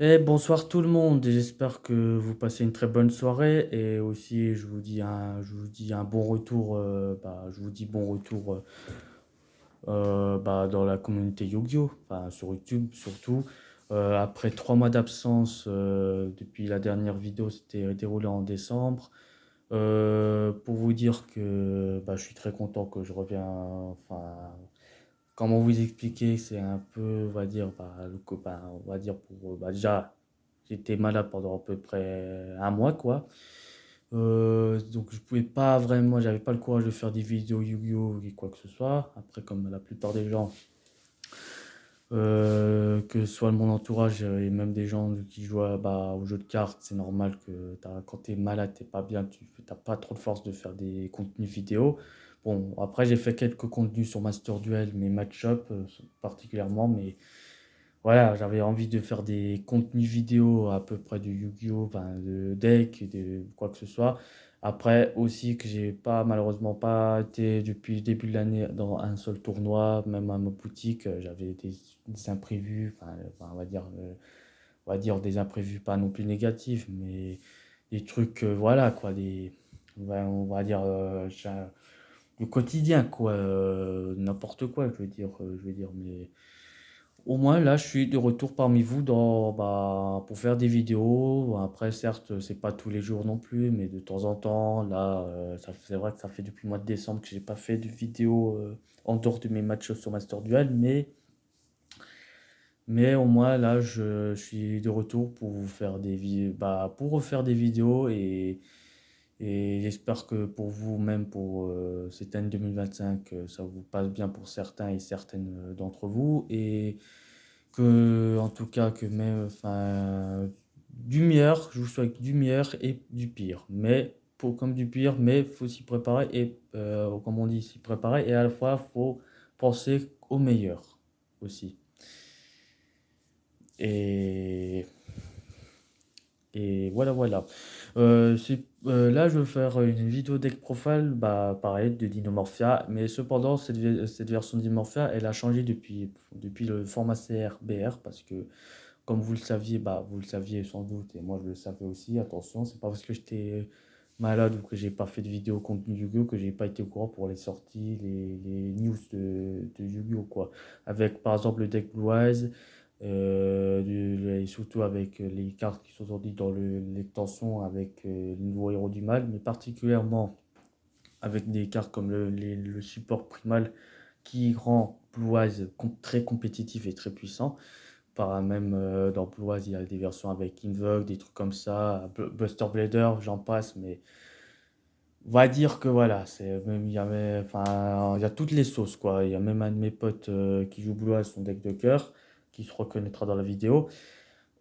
Et bonsoir tout le monde, j'espère que vous passez une très bonne soirée et aussi je vous dis un bon retour, je vous dis bon retour dans la communauté Yu-Gi-Oh! Enfin, sur YouTube surtout. Après 3 mois d'absence depuis la dernière vidéo, c'était déroulé en décembre. Pour vous dire que je suis très content que je reviens. Enfin, comment vous expliquer, c'est un peu, on va dire, le copain, on va dire pour déjà. J'étais malade pendant à peu près un mois, quoi. Donc je pouvais pas vraiment, j'avais pas le courage de faire des vidéos Yu-Gi-Oh! Et quoi que ce soit. Après, comme la plupart des gens, que ce soit mon entourage et même des gens qui jouent aux jeux de cartes, c'est normal que quand t'es malade, t'es pas bien, tu t'as pas trop de force de faire des contenus vidéo. Bon, après j'ai fait quelques contenus sur Master Duel, mes match-up particulièrement, mais voilà, j'avais envie de faire des contenus vidéo à peu près de Yu-Gi-Oh, enfin, de deck, de quoi que ce soit. Après aussi que j'ai pas malheureusement pas été depuis le début de l'année dans un seul tournoi, même à ma boutique, j'avais des imprévus, on va dire des imprévus pas non plus négatifs, mais des trucs, voilà quoi, on va dire le quotidien quoi, n'importe quoi, je veux dire, mais au moins, là, je suis de retour parmi vous pour faire des vidéos. Après, certes, c'est pas tous les jours non plus, mais de temps en temps, là, c'est vrai que ça fait depuis le mois de décembre que j'ai pas fait de vidéo en dehors de mes matchs sur Master Duel, mais au moins, là, je suis de retour pour vous faire pour refaire des vidéos et j'espère que pour vous, même pour cette année 2025, ça vous passe bien pour certains et certaines d'entre vous. Et que, en tout cas, du meilleur, je vous souhaite du meilleur et du pire. Mais, comme du pire, mais faut s'y préparer et, comme on dit, s'y préparer et à la fois, faut penser au meilleur aussi. Et, et voilà, voilà. Là, je vais faire une vidéo deck profile, pareil, de Dinomorphia, mais cependant, cette version de Dinomorphia, elle a changé depuis le format CRBR, parce que, comme vous le saviez, vous le saviez sans doute, et moi je le savais aussi, attention, c'est pas parce que j'étais malade ou que j'ai pas fait de vidéo contenu Yu-Gi-Oh! Que j'ai pas été au courant pour les sorties, les news de Yu-Gi-Oh! Quoi. Avec par exemple le deck Blue Eyes, et surtout avec les cartes qui sont sorties dans l'extension avec le nouveau héros du mal, mais particulièrement avec des cartes comme le support primal qui rend Blue Eyes très compétitif et très puissant. Même dans Blue Eyes, il y a des versions avec Invoke, des trucs comme ça, Buster Blader, j'en passe, mais on va dire que voilà, il y a toutes les sauces quoi. Il y a même un de mes potes qui joue Blue Eyes, son deck de cœur, qui se reconnaîtra dans la vidéo.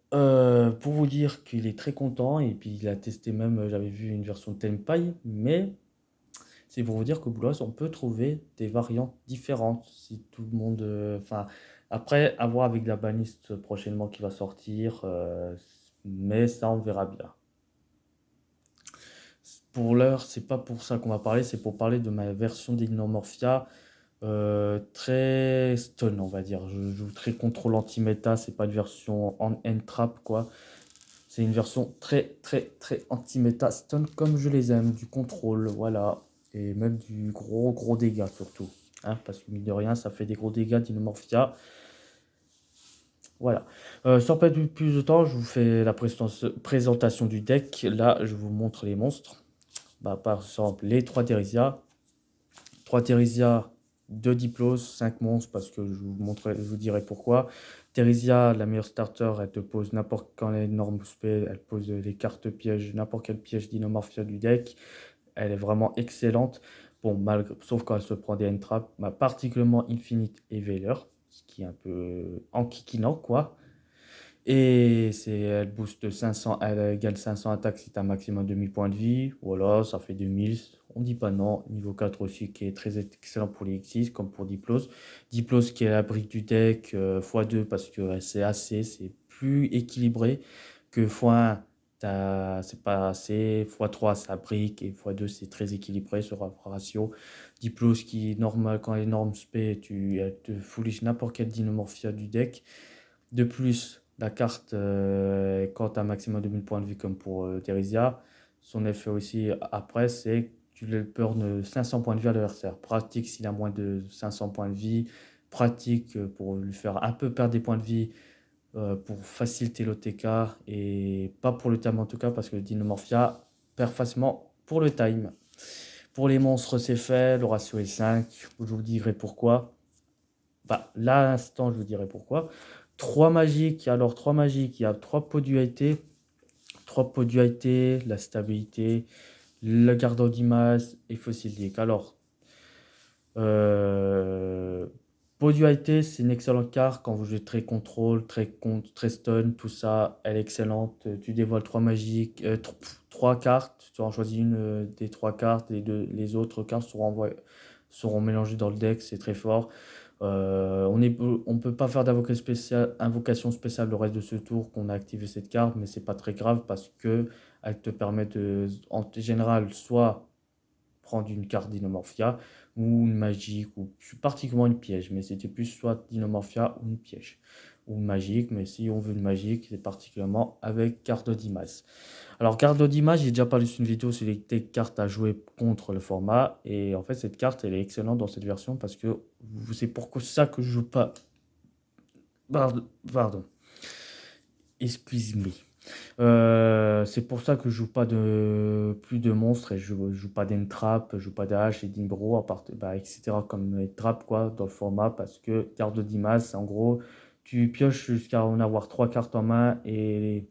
Pour vous dire qu'il est très content et puis il a testé même, j'avais vu une version Tenpai, mais c'est pour vous dire que Blue Eyes, on peut trouver des variantes différentes si tout le monde. Après, à voir avec la banlist prochainement qui va sortir, mais ça, on verra bien. Pour l'heure, c'est pas pour ça qu'on va parler, c'est pour parler de ma version d'Ignomorphia, très stun, on va dire. Je joue très contrôle anti-méta, c'est pas une version en end trap, quoi. C'est une version très, très, très anti-méta, stun comme je les aime, du contrôle, voilà. Et même du gros, gros dégâts surtout. Hein, parce que mine de rien, ça fait des gros dégâts d'Ignomorphia. Voilà. Sans perdre plus de temps, je vous fais la présentation du deck. Là, je vous montre les monstres. Par exemple, les 3 Theresia. 3 Theresia, 2 Diplos, 5 monstres, parce que je vous dirai pourquoi. Theresia, la meilleure starter, elle te pose n'importe quand les normes spell, elle pose les cartes pièges, n'importe quel piège d'Inomorphia du deck. Elle est vraiment excellente. Bon, sauf quand elle se prend des end-traps, particulièrement Infinite et Veiler, ce qui est un peu enquiquinant, quoi. Elle booste 500, elle gagne 500 attaques si tu as un maximum de 1000 points de vie. Voilà, ça fait 2000. On dit pas non. Niveau 4 aussi, qui est très excellent pour les Xyz, comme pour Diplos. Diplos qui est la brique du deck, x2 parce que c'est assez, c'est plus équilibré que x1. C'est pas assez. x3, ça brique. Et x2, c'est très équilibré ce ratio. Diplos qui est normal quand les normes spé, elle te foolish n'importe quel Dinomorphia du deck. De plus, La carte, quand tu as un maximum de 1000 points de vie comme pour Theresia, son effet aussi après, c'est que tu le burn 500 points de vie à l'adversaire. Pratique s'il a moins de 500 points de vie. Pratique pour lui faire un peu perdre des points de vie pour faciliter l'OTK et pas pour le time en tout cas parce que le Dinomorphia perd facilement pour le time. Pour les monstres, c'est fait, le ratio est 5. Je vous dirai pourquoi. Bah, là, à l'instant, je vous dirai pourquoi. 3 magiques, alors 3 magiques, il y a 3 pots d'UIT. 3 pots d'UIT, la stabilité, le gardien d'image et fossilique. Alors, euh, pot d'UIT, c'est une excellente carte quand vous jouez très contrôle, très stun, tout ça, elle est excellente. Tu dévoiles 3 magiques, 3 cartes, tu en choisis une des 3 cartes, les autres cartes seront mélangées dans le deck, c'est très fort. On peut pas faire invocation spéciale le reste de ce tour qu'on a activé cette carte, mais c'est pas très grave parce que elle te permet de, en général, soit prendre une carte Dinomorphia ou une magique, ou particulièrement une piège, mais c'était plus soit Dinomorphia ou une piège, ou une magique, mais si on veut une magique, c'est particulièrement avec carte d'image. Alors, carte d'image, j'ai déjà parlé sur une vidéo sur les cartes à jouer contre le format. Et en fait, cette carte, elle est excellente dans cette version parce que c'est pour ça que je joue pas. Pardon. Excuse-moi. C'est pour ça que je joue pas plus de monstres et je joue pas d'entrap, je joue pas d'H et d'Imbro, etc. comme trap quoi dans le format parce que carte d'image, c'est en gros, tu pioches jusqu'à en avoir 3 cartes en main et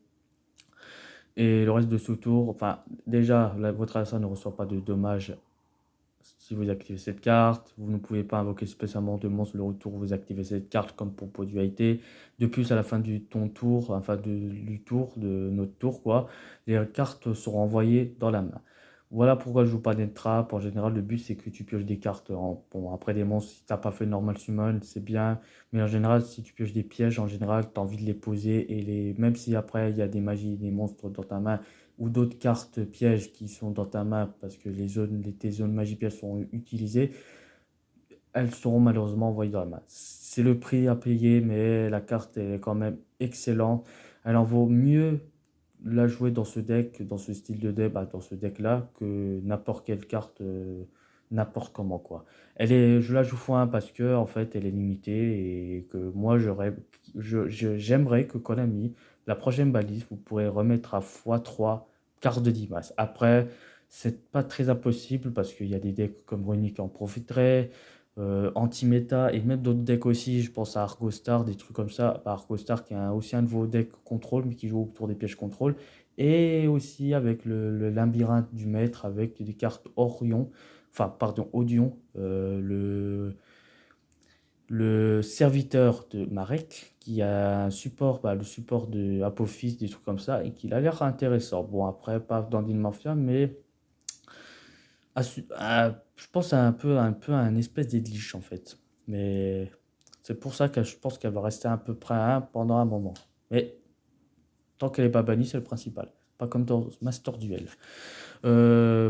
le reste de ce tour, enfin, déjà, votre adversaire ne reçoit pas de dommages si vous activez cette carte. Vous ne pouvez pas invoquer spécialement de monstre le retour où vous activez cette carte comme pour dualité. De plus, à la fin du tour, enfin du tour, de notre tour, quoi, les cartes seront envoyées dans la main. Voilà pourquoi je joue pas d'entrap. En général, le but c'est que tu pioches des cartes. Bon, après des monstres, si t'as pas fait normal summon, c'est bien. Mais en général, si tu pioches des pièges, en général, tu as envie de les poser. Même si après il y a des magies, des monstres dans ta main, ou d'autres cartes pièges qui sont dans ta map parce que tes zones magie pièges sont utilisées, elles seront malheureusement envoyées dans la main. C'est le prix à payer, mais la carte est quand même excellente. Elle en vaut mieux la jouer dans ce deck, dans ce style de deck, dans ce deck-là, que n'importe quelle carte, n'importe comment, quoi. Je la joue x1 parce que, en fait, elle est limitée et que moi, j'aimerais que Konami, la prochaine balise, vous pourrez remettre à x3 cartes de Dimas. Après, c'est pas très impossible parce qu'il y a des decks comme Runic qui en profiteraient, anti-méta et même d'autres decks aussi, je pense à Argostar, des trucs comme ça. Argostar qui est aussi un de vos decks contrôle mais qui joue autour des pièges contrôle et aussi avec le labyrinthe du maître avec des cartes Orion, enfin pardon Odion, le serviteur de Marek qui a un support, le support de Apophis, des trucs comme ça et qui a l'air intéressant. Bon après pas dans Dean Mafia mais je pense à un peu à un espèce d'Edlich en fait. Mais c'est pour ça que je pense qu'elle va rester à peu près à 1 pendant un moment. Mais tant qu'elle n'est pas bannie, c'est le principal. Pas comme dans Master Duel.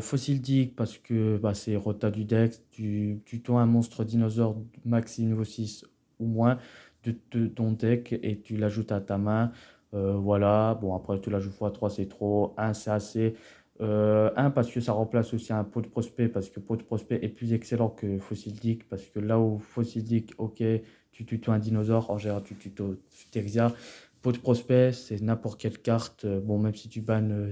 Fossil Dig, parce que c'est Rota du Dex. Tu tournes un monstre dinosaure maxi niveau 6 ou moins de ton deck et tu l'ajoutes à ta main. Voilà. Bon, après, tu l'ajoutes x3, c'est trop. 1, c'est assez. 1, parce que ça remplace aussi un pot de prospect, parce que pot de prospect est plus excellent que Fossil Dig, parce que là où Fossil Dig, ok, tu tutoies un dinosaure, en général, tu tutoies Texia. Pot de prospect, c'est n'importe quelle carte. Bon, même si tu bannes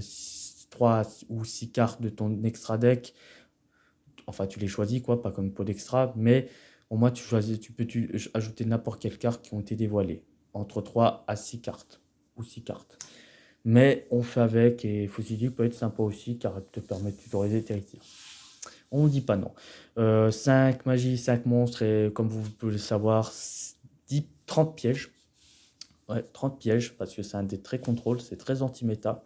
3 ou 6 cartes de ton extra deck, enfin tu les choisis quoi, pas comme pot d'extra, mais au moins tu peux ajouter n'importe quelle carte qui ont été dévoilées. Entre 3 à 6 cartes. Ou 6 cartes. Mais on fait avec et Fusilier peut être sympa aussi car elle te permet de tutoriser tes tirs. On ne dit pas non. 5 magies, 5 monstres et comme vous pouvez le savoir, 30 pièges. Ouais, 30 pièges parce que c'est un deck très contrôle, c'est très anti-méta.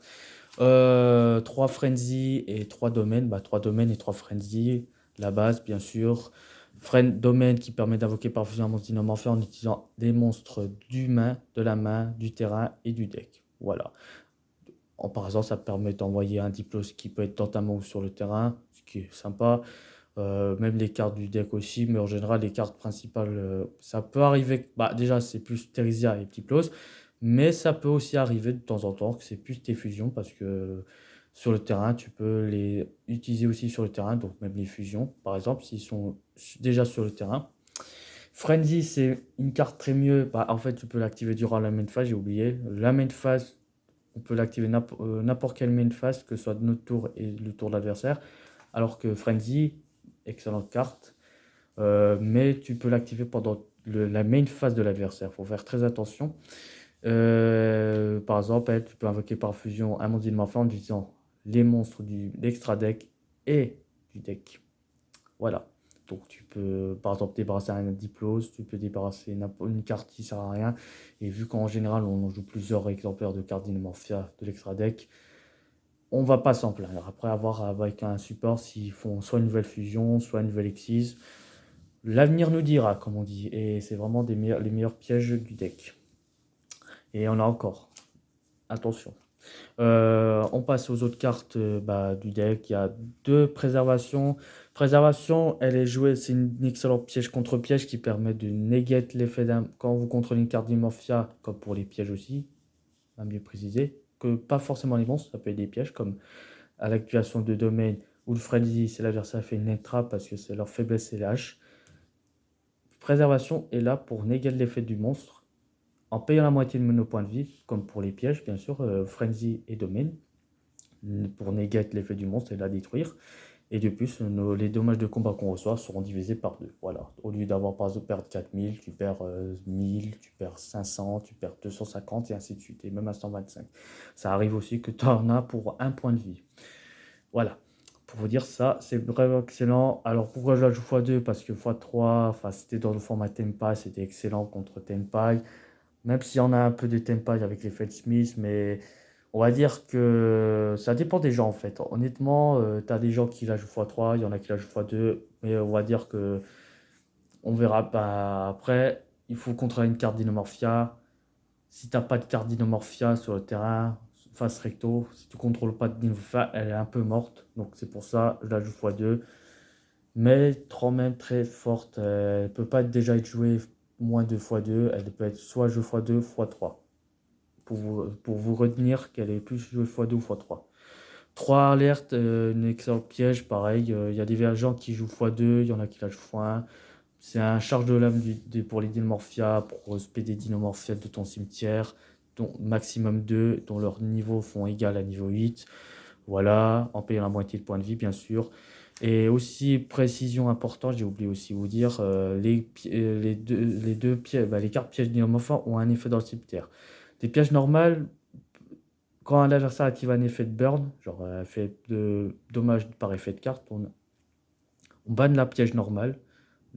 3 frenzy et 3 domaines. 3 domaines et 3 frenzy. La base, bien sûr. Domaine qui permet d'invoquer par fusion un monstre dinomorphe en utilisant des monstres de la main, du terrain et du deck. Voilà. Par exemple, ça permet d'envoyer un Diplos qui peut être dans ta main ou sur le terrain, ce qui est sympa. Même les cartes du deck aussi, mais en général, les cartes principales, ça peut arriver. Déjà, c'est plus Theresia et Diplos. Mais ça peut aussi arriver de temps en temps que c'est plus tes fusions parce que sur le terrain, tu peux les utiliser aussi sur le terrain, donc même les fusions, par exemple, s'ils sont déjà sur le terrain. Frenzy, c'est une carte très mieux. Bah, en fait, tu peux l'activer durant la main phase, j'ai oublié. La main phase, on peut l'activer n'importe quelle main phase, que ce soit de notre tour et le tour de l'adversaire. Alors que Frenzy, excellente carte, mais tu peux l'activer pendant la main phase de l'adversaire. Il faut faire très attention. Par exemple, tu peux invoquer par fusion un monstre d'Ilmorpha en utilisant les monstres de l'extra deck et du deck. Voilà. Donc tu peux par exemple débarrasser un Diplose, tu peux débarrasser une carte qui sert à rien. Et vu qu'en général on joue plusieurs exemplaires de cartes Dynamorphia de l'extra deck, on va pas s'en plaindre. Après avoir avec un support s'ils font soit une nouvelle fusion, soit une nouvelle excise. L'avenir nous dira, comme on dit. Et c'est vraiment les meilleurs pièges du deck. Et on a encore. Attention. On passe aux autres cartes du deck. Il y a deux préservations. Préservation, elle est jouée, c'est une excellente piège contre piège qui permet de negate l'effet d'un. Quand vous contrôlez une carte d'Immorphia, comme pour les pièges aussi, à mieux préciser, que pas forcément les monstres, ça peut être des pièges, comme à l'activation de domaine ou le frenzy, c'est l'adversaire fait une entrave parce que c'est leur faiblesse et lâche. Préservation est là pour negate l'effet du monstre en payant la moitié de nos points de vie, comme pour les pièges, bien sûr, frenzy et domaine pour negate l'effet du monstre et la détruire. Et de plus, les dommages de combat qu'on reçoit seront divisés par 2. Voilà. Au lieu d'avoir par exemple perdre 4000, tu perds 1000, tu perds 500, tu perds 250 et ainsi de suite. Et même à 125. Ça arrive aussi que tu en as pour un point de vie. Voilà. Pour vous dire ça, c'est vraiment excellent. Alors pourquoi je la joue x2? Parce que x3, enfin, c'était dans le format Tenpai, c'était excellent contre Tenpai. Même s'il y en a un peu de Tenpai avec les Fed Smith, mais on va dire que ça dépend des gens en fait. Honnêtement, tu as des gens qui la jouent x3, il y en a qui la jouent x2, mais on va dire que on verra pas. Après, il faut contrôler une carte Dinomorphia. Si t'as pas de carte Dinomorphia sur le terrain, face recto, si tu contrôles pas de Dinomorphia, elle est un peu morte. Donc c'est pour ça, je la joue x2. Mais quand même très forte. Elle peut pas déjà être jouée moins de x2. Elle peut être soit jouée x2, x3 pour vous retenir qu'elle est plus jouée x2 ou x3. 3 alertes, une excellente piège, pareil. Il y a des gens qui jouent x2, il y en a qui la jouent x1. C'est un charge de l'âme pour les Dinomorphia, pour spé des Dinomorphia de ton cimetière, dont maximum 2, dont leurs niveaux font égal à niveau 8. Voilà, en payant la moitié de points de vie, bien sûr. Et aussi, précision importante, j'ai oublié aussi vous dire, les deux pièges, les cartes pièges Dinomorphia ont un effet dans le cimetière. Des pièges normales, quand un adversaire active un effet de burn, genre effet de dommage par effet de carte, on banne la piège normale,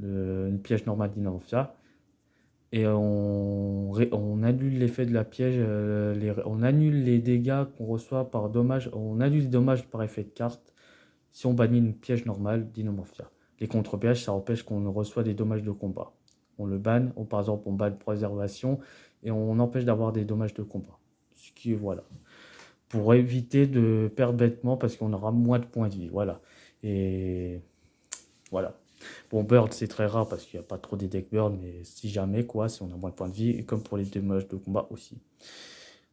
une piège normale d'Inamorphia, et on annule l'effet de la piège, on annule les dégâts qu'on reçoit par dommage, on annule les dommages par effet de carte si on bannit une piège normale d'Inamorphia. Les contre-pièges, ça empêche qu'on reçoit des dommages de combat. On le banne, par exemple, on banne préservation et on empêche d'avoir des dommages de combat. Ce qui est, voilà, pour éviter de perdre bêtement parce qu'on aura moins de points de vie. Voilà. Et voilà. Bon, Bird, c'est très rare parce qu'il n'y a pas trop des decks Bird, mais si jamais, quoi, si on a moins de points de vie, et comme pour les dommages de combat aussi.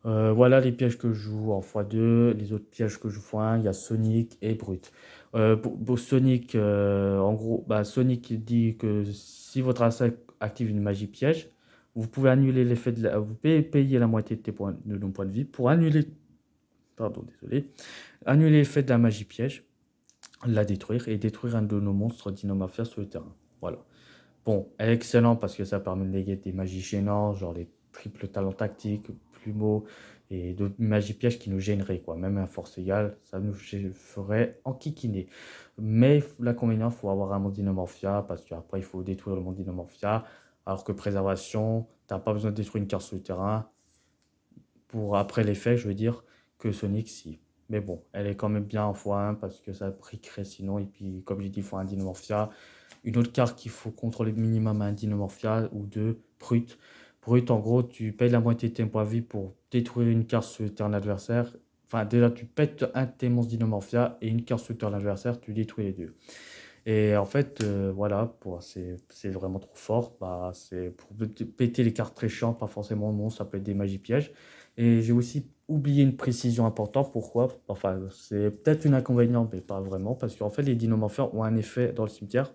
Voilà les pièges que je joue en x2. Les autres pièges que je joue x1, il y a Sonic et Brut. Pour Sonic, en gros, Sonic dit que si votre adversaire active une magie piège, vous pouvez annuler l'effet vous pouvez payer la moitié de nos points de vie pour annuler. Pardon, désolé. Annuler l'effet de la magie piège, la détruire et détruire un de nos monstres Dinomorphia sur le terrain. Voilà. Bon, excellent parce que ça permet de léguer des magies gênantes, genre les triples talents tactiques, plumeaux et d'autres magies pièges qui nous gêneraient, quoi. Même un force égale, ça nous ferait enquiquiner. Mais l'inconvénient, il faut avoir un monde Dinomorphia parce qu'après, il faut détruire le monde Dinomorphia. Alors que préservation, tu n'as pas besoin de détruire une carte sur le terrain. Pour après l'effet, je veux dire, que Sonic, si. Mais bon, elle est quand même bien en x1 parce que ça briquerait sinon. Et puis, comme j'ai dit, il faut un Dinomorphia. Une autre carte qu'il faut contrôler minimum un Dinomorphia ou deux, Brut. Brut, en gros, tu payes la moitié de tes points de vie pour détruire une carte sur le terrain adversaire. Enfin, déjà, tu pètes un de tes monstres Dinomorphia et une carte sur le terrain adversaire, tu détruis les deux. Et en fait, voilà, c'est vraiment trop fort. Bah, c'est pour péter les cartes très chiantes, pas forcément non, ça peut être des magies pièges. Et j'ai aussi oublié une précision importante. Pourquoi? Enfin, c'est peut-être une inconvénient, mais pas vraiment, parce qu'en fait, les dinomorphes ont un effet dans le cimetière.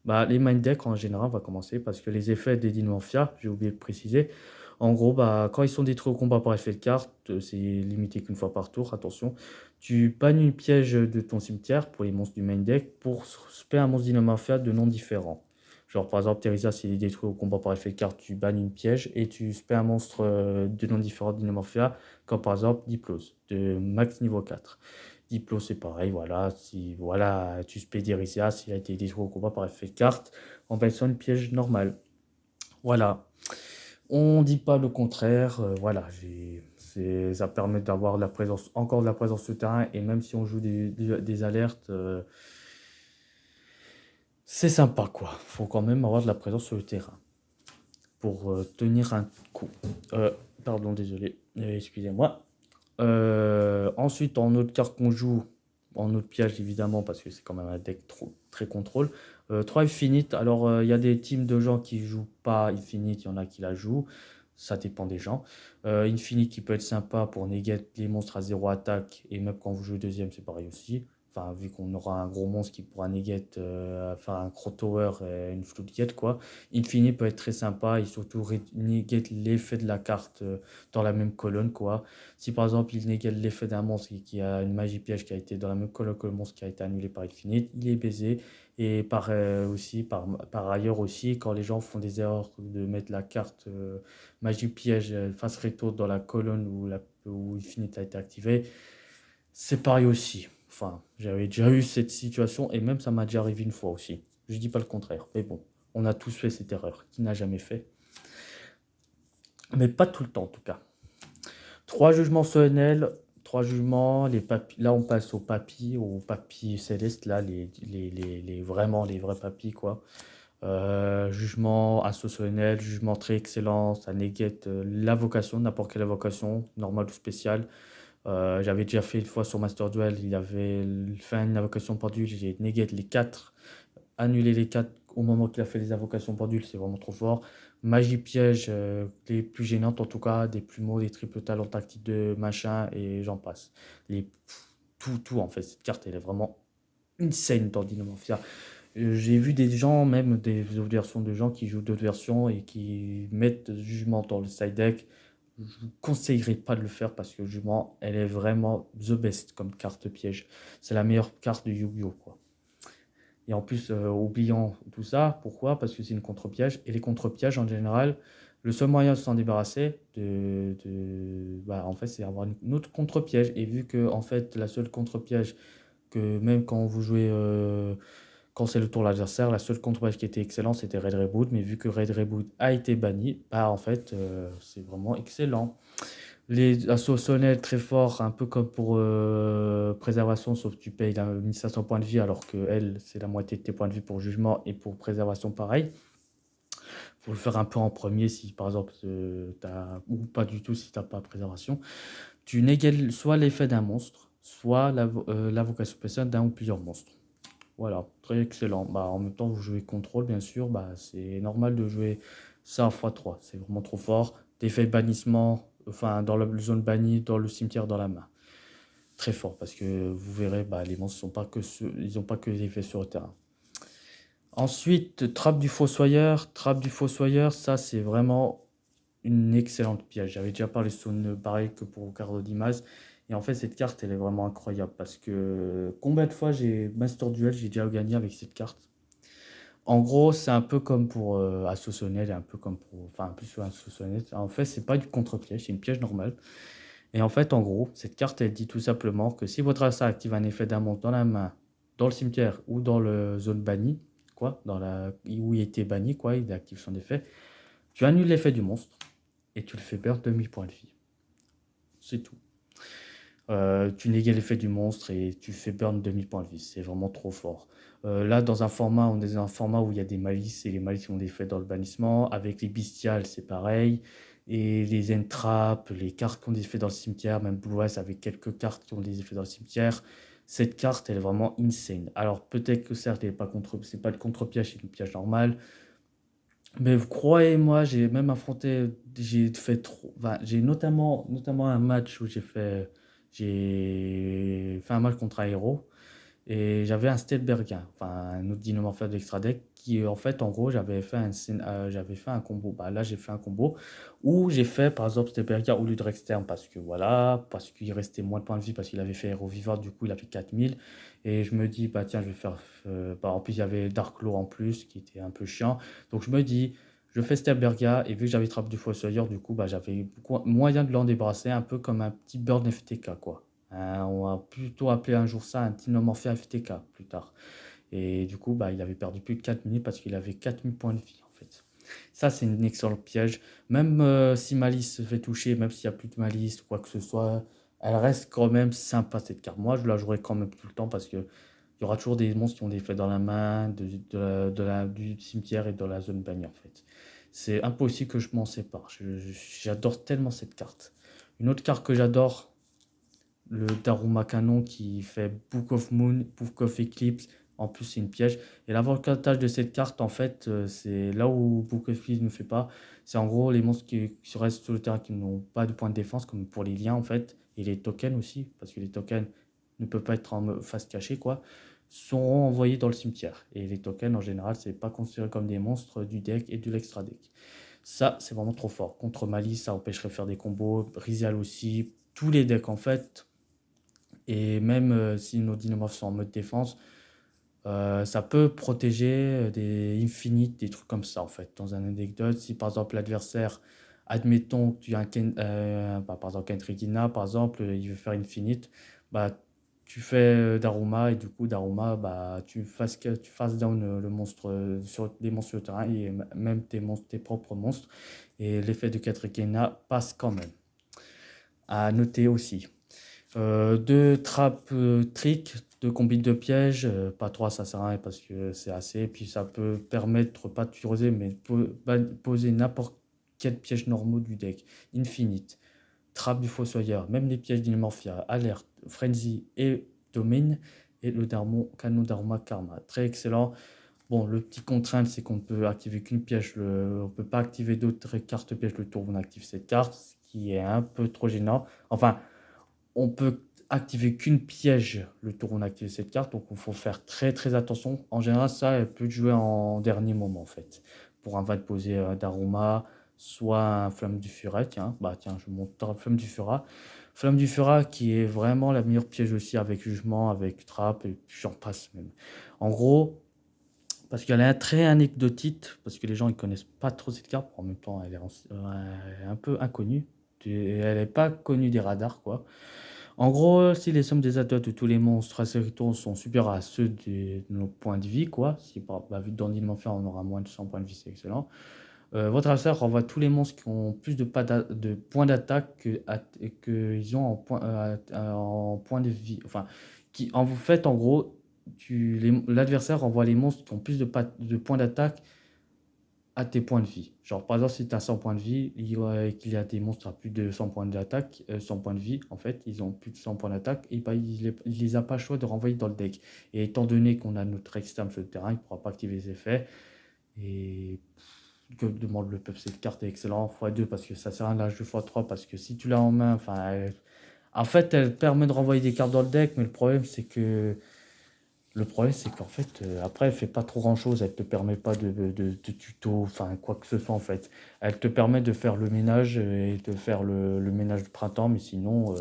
Bah, les mind decks en général, on va commencer parce que les effets des Dynamorphia, j'ai oublié de préciser. En gros, bah, quand ils sont détruits au combat par effet de carte, c'est limité qu'une fois par tour, attention. Tu bannis une piège de ton cimetière pour les monstres du main deck pour spam un monstre Dynamorphia de noms différents. Genre par exemple, Teresa, s'il est détruit au combat par effet de carte, tu bannis une piège et tu spams un monstre de noms différents de Dynamorphia, comme par exemple Diplos, de max niveau 4. Diplo, c'est pareil, voilà. Si voilà, tu Spédiricia, s'il a été détruit au combat par effet de carte, en version de piège normal. Voilà. On dit pas le contraire. Voilà, ça permet d'avoir de la présence, encore de la présence sur le terrain. Et même si on joue des alertes, c'est sympa, quoi. Faut quand même avoir de la présence sur le terrain pour tenir un coup. Euh, Pardon, désolé. Excusez-moi. Ensuite, en autre carte qu'on joue, en autre piège évidemment, parce que c'est quand même un deck très contrôle. 3 Infinite, alors il y a des teams de gens qui jouent pas Infinite, il y en a qui la jouent, ça dépend des gens. Infinite qui peut être sympa pour negate les monstres à 0 attaque, et même quand vous jouez deuxième, c'est pareil aussi. Enfin, vu qu'on aura un gros monstre qui pourra negate, enfin un Crow et une Floodgate, quoi. Infinite peut être très sympa et surtout negate l'effet de la carte dans la même colonne, quoi. Si par exemple il négate l'effet d'un monstre qui a une magie piège qui a été dans la même colonne que le monstre qui a été annulé par Infinite, il est baisé. Et par ailleurs aussi, quand les gens font des erreurs de mettre la carte magie piège face retour dans la colonne où Infinite a été activé, c'est pareil aussi. Enfin, j'avais déjà eu cette situation et même ça m'a déjà arrivé une fois aussi. Je dis pas le contraire, mais bon, on a tous fait cette erreur. Qui n'a jamais fait? Mais pas tout le temps en tout cas. 3 jugements solennels, 3 jugements, là on passe aux papis célestes, là, vraiment les vrais papis, quoi. Jugement assaut solennel, jugement très excellent, ça négate l'invocation, n'importe quelle invocation, normale ou spéciale. J'avais déjà fait une fois sur Master Duel, il avait fait une invocation pendule, j'ai négate les 4, annulé les 4 au moment qu'il a fait les invocations pendules, c'est vraiment trop fort. Magie piège, les plus gênantes en tout cas, des plumeaux, des triples talents tactiques de machin et j'en passe. Les, tout en fait, cette carte elle est vraiment insane dans Dynamorphia. J'ai vu des gens, même des versions de gens qui jouent d'autres versions et qui mettent Jugement dans le side deck. Je vous conseillerais pas de le faire parce que Jugement, elle est vraiment the best comme carte piège. C'est la meilleure carte de Yu-Gi-Oh! Quoi. Et en plus, oubliant tout ça, pourquoi? Parce que c'est une contre-piège. Et les contre-pièges, en général, le seul moyen de s'en débarrasser, bah, en fait, c'est avoir une autre contre-piège. Et vu que, en fait, la seule contre-piège, que même quand vous jouez, quand c'est le tour de l'adversaire, la seule contre-piège qui était excellente, c'était Red Reboot. Mais vu que Red Reboot a été banni, bah, en fait, c'est vraiment excellent. Les assauts sonnels très forts, un peu comme pour préservation, sauf que tu payes 1500 points de vie, alors que elle, c'est la moitié de tes points de vie pour jugement et pour préservation pareil. Faut le faire un peu en premier si par exemple ou pas du tout si t'as pas préservation. Tu négales soit l'effet d'un monstre, soit l'invocation spéciale d'un ou plusieurs monstres. Voilà, très excellent. Bah, en même temps, vous jouez contrôle, bien sûr. Bah, c'est normal de jouer ça x3. C'est vraiment trop fort. D'effet bannissement, enfin, dans la zone bannie, dans le cimetière, dans la main. Très fort, parce que vous verrez, bah, les monstres ils n'ont pas que des effets sur le terrain. Ensuite, Trappe du Fossoyeur. Trappe du Fossoyeur, ça, c'est vraiment une excellente piège. J'avais déjà parlé sur une pareil que pour Cardo Dimas. Et en fait, cette carte, elle est vraiment incroyable parce que combien de fois j'ai Master Duel, j'ai déjà gagné avec cette carte. En gros, c'est un peu comme pour Associationnel, un peu comme pour. Enfin, plus sur Associationnel. En fait, c'est pas du contre-piège, c'est une piège normale. Et en fait, en gros, cette carte, elle dit tout simplement que si votre adversaire active un effet d'un monstre dans la main, dans le cimetière ou dans la zone bannie, quoi, où il était banni, quoi, il active son effet, tu annules l'effet du monstre et tu le fais perdre demi-point de vie. C'est tout. Tu négales l'effet du monstre et tu fais burn demi-point de vie. C'est vraiment trop fort. Là, dans un format, on est dans un format où il y a des malices et les malices ont des effets dans le bannissement. Avec les bestiales, c'est pareil. Et les entrappes, les cartes qui ont des effets dans le cimetière, même Blue Eyes avec quelques cartes qui ont des effets dans le cimetière. Cette carte, elle est vraiment insane. Alors peut-être que certes, c'est pas le contre-piège, c'est le piège normal. Mais croyez-moi, j'ai même affronté, j'ai fait trop, enfin, j'ai notamment un match où j'ai fait un match contre Aero. Et j'avais un Stelbergien, enfin un autre dinomorphe d'extra deck qui en fait en gros j'avais fait un combo. Bah, là j'ai fait un combo où j'ai fait par exemple Stelbergien au lieu de Rexterm parce que voilà, parce qu'il restait moins de points de vie parce qu'il avait fait Hero Vivant, du coup il a fait 4000 et je me dis bah tiens je vais faire bah, en plus il y avait Dark Law en plus qui était un peu chiant. Donc je me dis je fais Stelbergia et vu que j'avais Trappe du Fossoyeur du coup bah j'avais moyen de l'en débarrasser un peu comme un petit Burn FTK quoi. On va plutôt appeler un jour ça un Dinomorphia FTK plus tard. Et du coup, bah, il avait perdu plus de 4 minutes parce qu'il avait 4000 points de vie en fait. Ça, c'est une excellente piège. Même si Malice se fait toucher, même s'il n'y a plus de Malice ou quoi que ce soit, elle reste quand même sympa cette carte. Moi, je la jouerai quand même tout le temps parce que il y aura toujours des monstres qui ont des effets dans la main, du cimetière et de la zone bannie en fait. C'est impossible que je m'en sépare. J'adore tellement cette carte. Une autre carte que j'adore, le Daruma Canon qui fait Book of Moon, Book of Eclipse. En plus, c'est une piège. Et l'avantage de cette carte, en fait, c'est là où Book of Eclipse ne fait pas. C'est en gros les monstres qui restent sur le terrain qui n'ont pas de point de défense, comme pour les liens, en fait, et les tokens aussi, parce que les tokens ne peuvent pas être en face cachée, quoi, seront envoyés dans le cimetière. Et les tokens, en général, c'est pas considéré comme des monstres du deck et de l'extra deck. Ça, c'est vraiment trop fort. Contre Malice, ça empêcherait de faire des combos. Rizial aussi. Tous les decks, en fait, et même si nos dynamorphes sont en mode défense, ça peut protéger des infinites, des trucs comme ça en fait. Dans une anecdote, si par exemple l'adversaire, admettons que tu as bah, par exemple Kentrikina, par exemple, il veut faire infinite, bah, tu fais Daruma et du coup Daruma, bah, tu fasses down le monstre sur les monstres sur le terrain et même tes propres monstres. Et l'effet de Kentrikina passe quand même. À noter aussi. Deux trappes trick, deux combines de pièges, pas trois ça sert à rien parce que c'est assez, et puis ça peut permettre pas de tuer mais de poser n'importe quel piège normaux du deck, Infinite, trappe du Fossoyeur, même les pièges d'Ilmorphia, Alerte, Frenzy et Domain, et le canon d'Arma Karma, très excellent. Bon, le petit contrainte, c'est qu'on ne peut activer qu'une piège, on ne peut pas activer d'autres cartes pièges le tour où on active cette carte, ce qui est un peu trop gênant. Enfin, on peut activer qu'une piège le tour où on active cette carte, donc il faut faire très très attention. En général, ça, elle peut jouer en dernier moment en fait. Pour un va te poser d'Aroma, soit un Flamme du Furet, tiens, bah tiens, je monte Flamme du Furet. Flamme du Furet qui est vraiment la meilleure piège aussi avec Jugement, avec Trappe, et j'en passe même. En gros, parce qu'elle est très anecdotique, parce que les gens ne connaissent pas trop cette carte, en même temps elle est un peu inconnue, elle n'est pas connue des radars quoi. En gros, si les sommes des adultes de tous les monstres insectos sont supérieurs à ceux de nos points de vie, quoi, si par bah, vu que dans l'enfer on aura moins de 100 points de vie, c'est excellent. Votre adversaire renvoie tous les monstres qui ont plus de points d'attaque qu'ils ont en points de vie. Enfin, en fait, en gros, l'adversaire renvoie les monstres qui ont plus de points d'attaque à tes points de vie. Genre, par exemple, si tu as 100 points de vie et qu'il y a des monstres à plus de 100 points d'attaque, 100 points de vie, en fait, ils ont plus de 100 points d'attaque, et bah, il les a pas le choix de renvoyer dans le deck. Et étant donné qu'on a notre externe sur le terrain, il ne pourra pas activer les effets. Et que demande le peuple, cette carte est excellente, x2 parce que ça sert à rien de la jouer x3 parce que si tu l'as en main, enfin, en fait, elle permet de renvoyer des cartes dans le deck, mais le problème, c'est qu'en fait, après, elle fait pas trop grand-chose. Elle te permet pas de tuto, enfin, quoi que ce soit, en fait. Elle te permet de faire le ménage et de faire le ménage de printemps, mais sinon,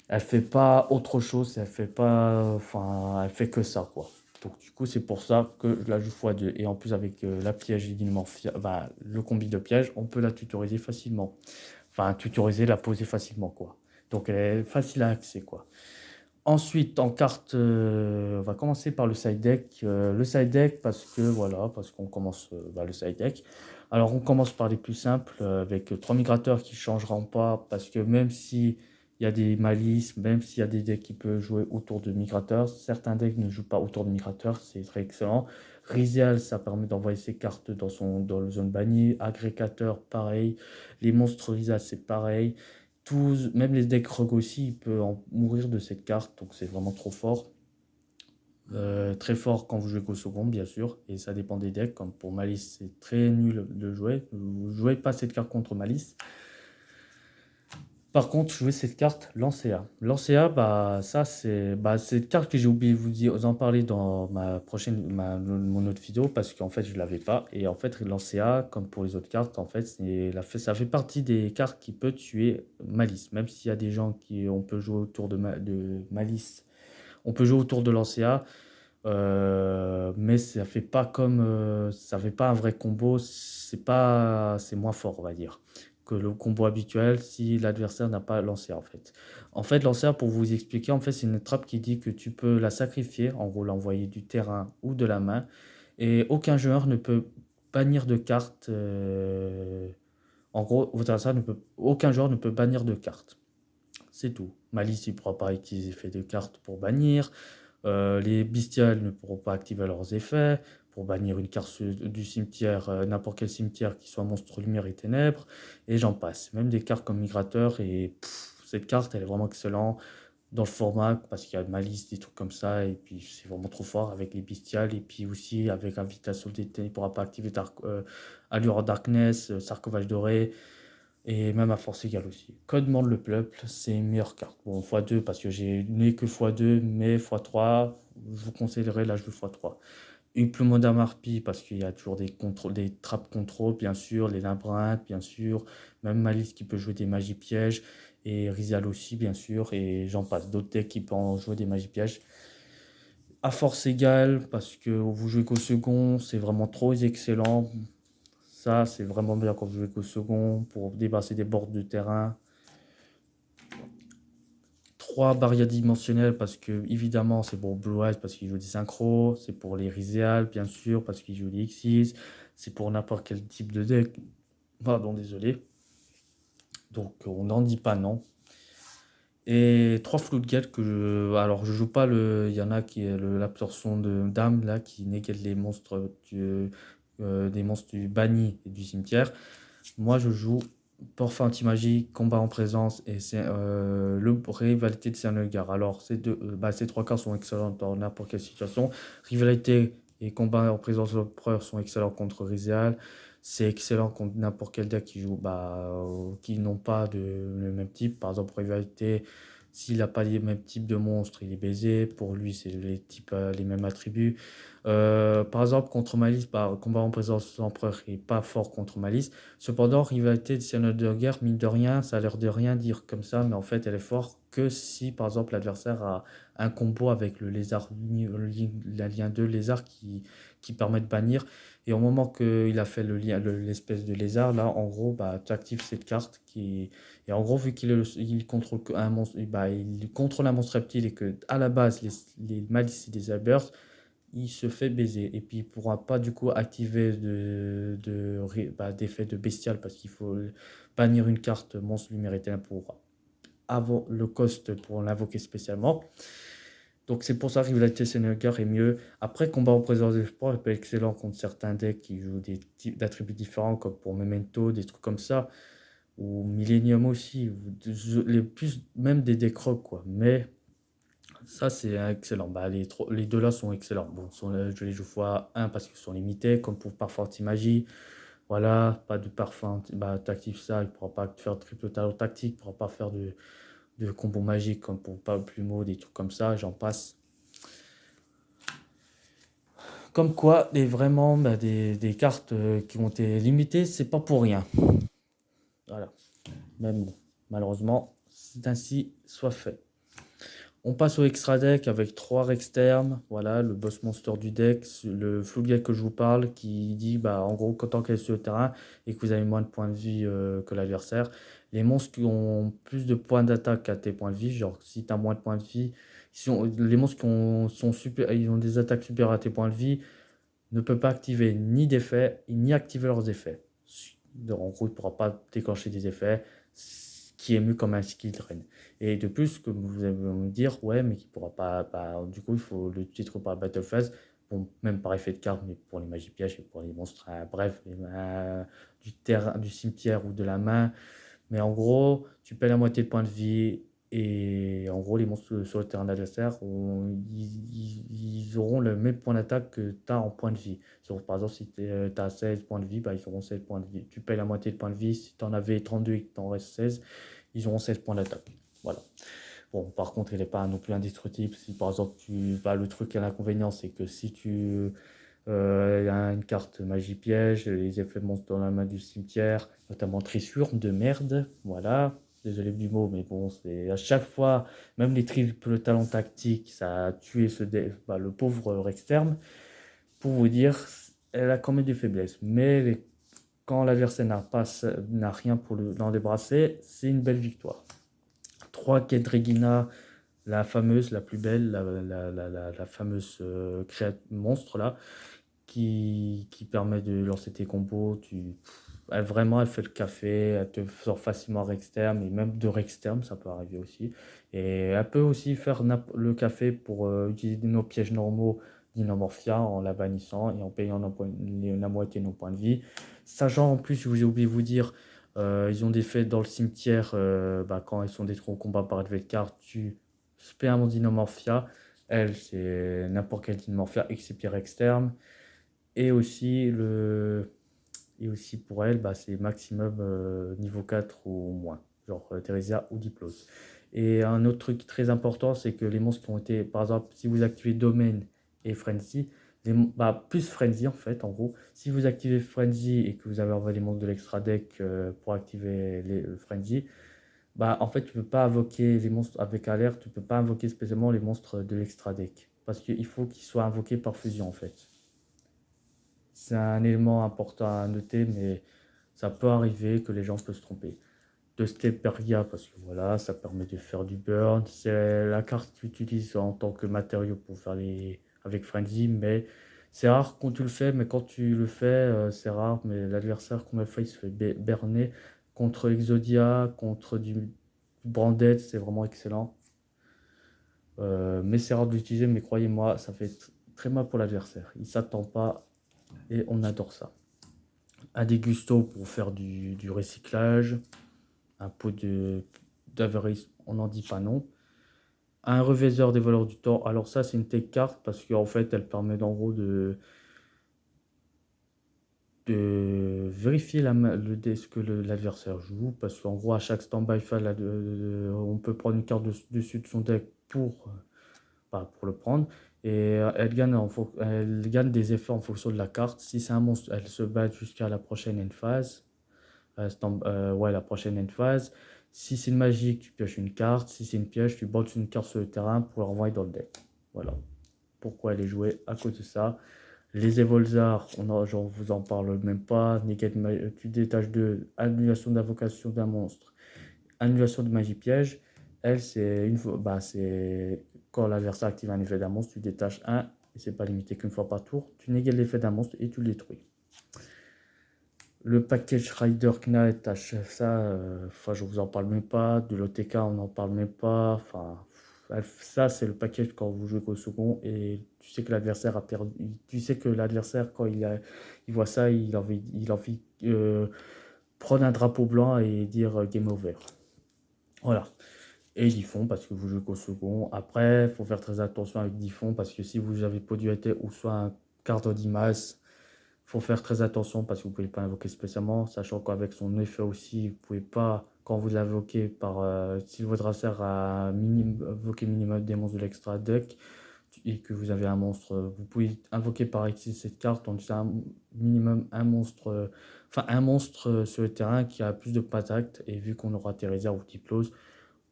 elle fait pas autre chose. Elle fait pas, enfin, elle fait que ça, quoi. Donc, du coup, c'est pour ça que je la joue x2. Et en plus, avec la piège Dimorphia, bah, le combi de piège, on peut la tutoriser facilement. Enfin, tutoriser, la poser facilement, quoi. Donc, elle est facile à accès, quoi. Ensuite, en carte, on va commencer par le side deck. Le side deck, parce qu'on commence le side deck. Alors, on commence par les plus simples, avec 3 migrateurs qui ne changeront pas, parce que même s'il y a des malices, même s'il y a des decks qui peuvent jouer autour de migrateurs, certains decks ne jouent pas autour de migrateurs, c'est très excellent. Rizial, ça permet d'envoyer ses cartes dans la zone bannie. Agrégateur, pareil. Les monstres Rizial, c'est pareil. tous, même les decks rogue aussi, il peut en mourir de cette carte, donc c'est vraiment trop fort. Très fort quand vous jouez qu'au second, bien sûr, et ça dépend des decks. Comme pour Malice, c'est très nul de jouer. Vous jouez pas cette carte contre Malice. Par contre, jouer cette carte, Lancea. Lancea, bah, ça, c'est une carte que j'ai oublié de vous en parler dans mon autre vidéo parce qu'en fait, je ne l'avais pas. Et en fait, Lancea, comme pour les autres cartes, en fait, ça fait partie des cartes qui peut tuer Malice. Même s'il y a des gens on peut jouer autour de Malice, on peut jouer autour de Lancea. Mais ça fait pas un vrai combo, c'est moins fort, on va dire, que le combo habituel si l'adversaire n'a pas lancé en fait. En fait, lancer, pour vous expliquer, en fait, c'est une trappe qui dit que tu peux la sacrifier, en gros l'envoyer du terrain ou de la main, et aucun joueur ne peut bannir de carte. En gros, aucun joueur ne peut bannir de carte. C'est tout. Malice, il ne pourra pas utiliser effet de carte pour bannir. Les bestiales ne pourront pas activer leurs effets pour bannir une carte du cimetière, n'importe quel cimetière qui soit monstre lumière et ténèbres, et j'en passe. Même des cartes comme migrateur, et cette carte elle est vraiment excellente dans le format parce qu'il y a de malice, des trucs comme ça, et puis c'est vraiment trop fort avec les bestiales, et puis aussi avec Invitation d'été, il ne pourra pas activer Allure Darkness, Sarcophage doré, et même à force égale aussi. Code demande le peuple, c'est une meilleure carte. Bon, x2 parce que j'ai né que x2, mais x3, je vous conseillerais la jouer x3. Uplement d'Amarpi parce qu'il y a toujours des trappes contrôle, bien sûr, les labyrinthes, bien sûr, même Malice qui peut jouer des magies pièges, et Rizal aussi, bien sûr, et j'en passe. D'autres decks qui peuvent jouer des magies pièges. À force égale, parce que vous jouez qu'au second, c'est vraiment trop excellent. Ça, c'est vraiment bien quand vous jouez qu'au second pour dépasser des bords de terrain. 3 barrières dimensionnelles parce que, évidemment, c'est pour Blue Eyes parce qu'il joue des synchros. C'est pour les Rizal, bien sûr, parce qu'il joue des Xyz. C'est pour n'importe quel type de deck. Pardon, désolé. Donc, on n'en dit pas non. Et 3 Floodgate alors, je joue pas il y en a qui est l'absorption de dame, là, qui négate les monstres des monstres du banni et du cimetière. Moi, je joue Parfum anti-magie, combat en présence et c'est le rivalité de Cernelgar. Alors, ces 3 cartes sont excellentes dans n'importe quelle situation. Rivalité et combat en présence de l'empereur sont excellents contre Rizal. C'est excellent contre n'importe quel deck qui n'ont pas le même type. Par exemple, rivalité, s'il n'a pas les mêmes types de monstres, il est baisé. Pour lui, c'est les mêmes attributs. Par exemple, contre Malice, combat en présence de l'empereur est pas fort contre Malice. Cependant, rivalité de Seigneur de guerre, mine de rien, ça a l'air de rien dire comme ça, mais en fait, elle est forte que si, par exemple, l'adversaire a un combo avec le lézard, la lien 2 lézard qui permet de bannir. Et au moment qu'il a fait l'espèce de lézard, là, en gros, tu actives cette carte et en gros, vu il contrôle un monstre, il contrôle un monstre reptile et que à la base, les malices et des Albers, il se fait baiser. Et puis, il ne pourra pas du coup activer d'effet de bestial parce qu'il faut bannir une carte monstre lumière éteinte pour avoir le cost pour l'invoquer spécialement. Donc, c'est pour ça que Rivalité Sénégal est mieux. Après, combat en présence de sport, il peut être excellent contre certains decks qui jouent des types d'attributs différents, comme pour Memento, des trucs comme ça, ou Millennium aussi, même des decks rock, quoi. Mais ça, c'est excellent. Les deux là sont excellents. Bon, je les joue x1 parce qu'ils sont limités, comme pour Parfum Anti-Magie. Voilà, pas de parfum. T'actives ça, il ne pourra pas faire triple talon tactique, il ne pourra pas faire de combo magique comme pour pas Plumeau, des trucs comme ça, j'en passe. Comme quoi, vraiment, des cartes qui ont été limitées, c'est pas pour rien. Voilà. Même bon, malheureusement, c'est ainsi soit fait. On passe au extra deck avec 3 externes. Voilà, le boss monster du deck, le Floodgate que je vous parle, qui dit en gros, tant qu'elle est sur le terrain et que vous avez moins de points de vie que l'adversaire, les monstres qui ont plus de points d'attaque qu'à tes points de vie, genre si tu as moins de points de vie, les monstres ils ont des attaques supérieures à tes points de vie, ne peuvent pas activer ni d'effets, ni activer leurs effets. Donc, en gros, il ne pourra pas déclencher des effets, ce qui est mieux comme un skill drain. Et de plus, que vous allez me dire, ouais, mais qui pourra pas. Du coup, il faut le titre par Battle Phase, bon, même par effet de carte, mais pour les magies pièges et pour les monstres, bref, du cimetière ou de la main. Mais en gros, tu paies la moitié de points de vie. Et en gros, les monstres sur le terrain adversaire, ils auront le même point d'attaque que tu as en points de vie. Par exemple, si tu as 16 points de vie, bah, ils auront 16 points de vie. Tu payes la moitié de points de vie. Si tu en avais 32 et que tu en restes 16, ils auront 16 points d'attaque. Voilà. Bon, par contre, il n'est pas non plus indestructible. Si par exemple, le truc à l'inconvénient, c'est que si tu y a une carte magie piège, les effets monstres dans la main du cimetière, notamment Trissure de merde. Voilà. Désolé du mot, mais bon, c'est à chaque fois, même les triples talents tactiques, ça a tué le pauvre Rexterm. Pour vous dire, elle a quand même des faiblesses. Mais quand l'adversaire n'a rien pour l'en débrasser, c'est une belle victoire. 3 quêtes Regina, la fameuse, la plus belle, la fameuse monstre là, qui permet de lancer tes combos. Vraiment, elle fait le café, elle te sort facilement Rexterm, et même de Rexterm, ça peut arriver aussi. Et elle peut aussi faire le café pour utiliser nos pièges normaux d'Inomorphia en la bannissant et en payant la moitié de nos points de vie. Sachant en plus, j'ai oublié de vous dire, ils ont des fêtes dans le cimetière quand ils sont détruits au combat par Edvelkar, tu spé un Dinomorphia. Elle, c'est n'importe quel Dinomorphia excepté Rexterm. Et aussi, pour elle, c'est maximum niveau 4 ou moins, genre Theresia ou Diplos. Et un autre truc très important, c'est que les monstres qui ont été, par exemple, si vous activez Domain et Frenzy, plus Frenzy en fait, en gros, si vous activez Frenzy et que vous avez envoyé les monstres de l'extra deck pour activer le Frenzy, en fait, tu peux pas invoquer les monstres avec alerte, tu peux pas invoquer spécialement les monstres de l'extra deck. Parce qu'il faut qu'ils soient invoqués par fusion en fait. C'est un élément important à noter, mais ça peut arriver que les gens peuvent se tromper. De Steperia, parce que voilà, ça permet de faire du burn. C'est la carte que tu utilises en tant que matériau pour faire avec Frenzy, mais c'est rare quand tu le fais, mais quand tu le fais, c'est rare. Mais l'adversaire, combien de fois il se fait berner contre Exodia, contre du Branded, c'est vraiment excellent. Mais c'est rare de l'utiliser, mais croyez-moi, ça fait très mal pour l'adversaire. Il s'attend pas et on adore ça. Un dégusto pour faire du recyclage, un pot d'Averis, on n'en dit pas non. Un revaiseur des voleurs du temps, alors ça c'est une tech carte parce qu'en fait elle permet en gros de vérifier ce que l'adversaire joue, parce qu'en gros à chaque stand-by phase, on peut prendre une carte dessus de son deck pour le prendre. Et elle gagne des effets en fonction de la carte. Si c'est un monstre, elle se bat jusqu'à la prochaine end phase. La prochaine end phase. Si c'est une magique, tu pioches une carte. Si c'est une piège, tu bottes une carte sur le terrain pour la renvoyer dans le deck. Voilà. Pourquoi elle est jouée à cause de ça. Les Evolzar, j'en vous en parle même pas. Tu détaches de annulation d'invocation d'un monstre, annulation de magie piège. Elle, c'est quand l'adversaire active un effet d'un monstre, tu détaches un, et c'est pas limité qu'une fois par tour. Tu négates l'effet d'un monstre et tu le détruis. Le package Rider Knight, ça, je vous en parle même pas. De l'OTK, on n'en parle même pas. Enfin, ça, c'est le package quand vous jouez au second et tu sais que l'adversaire a perdu. Tu sais que l'adversaire, quand il voit ça, il a envie prendre un drapeau blanc et dire game over. Voilà. Et Diffon parce que vous jouez qu'au second. Après, il faut faire très attention avec Diffon parce que si vous avez Poduete ou soit un cadre d'Imas, il faut faire très attention parce que vous ne pouvez pas invoquer spécialement, sachant qu'avec son effet aussi, vous ne pouvez pas, quand vous l'invoquez si votre adversaire a invoqué minimum des monstres de l'extra deck et que vous avez un monstre, vous pouvez invoquer par ici cette carte, donc c'est un minimum un monstre, sur le terrain qui a plus de patate, et vu qu'on aura Theresia ou Diplos,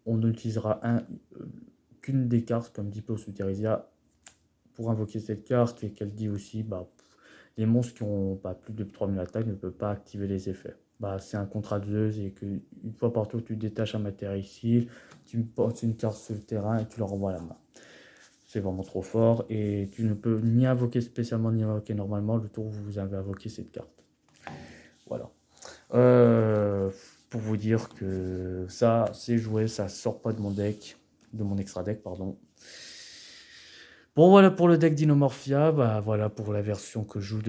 on n'utilisera qu'une des cartes comme Diplos ou Theresia pour invoquer cette carte, et qu'elle dit aussi les monstres qui ont plus de 3000 attaques ne peuvent pas activer les effets. C'est un contrat de Zeus et qu'une fois par tour tu détaches un matériel ici, tu portes une carte sur le terrain et tu la renvoies à la main. C'est vraiment trop fort et tu ne peux ni invoquer spécialement ni invoquer normalement le tour où vous avez invoqué cette carte. Voilà. Pour vous dire que ça c'est joué, ça sort pas de mon deck, de mon extra deck pardon. Bon voilà pour le deck d'Inomorphia, bah voilà pour la version que je joue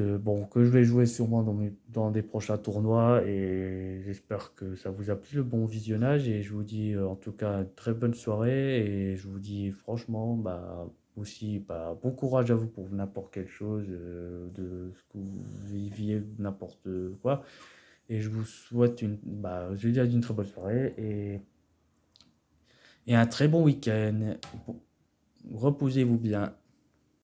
que je vais jouer sûrement dans des prochains tournois et j'espère que ça vous a plu le bon visionnage et je vous dis en tout cas une très bonne soirée et je vous dis franchement bah aussi bah, bon courage à vous pour n'importe quelle chose de ce que vous viviez n'importe quoi et je vous souhaite je vous dis une très bonne soirée et un très bon week-end. Reposez-vous bien.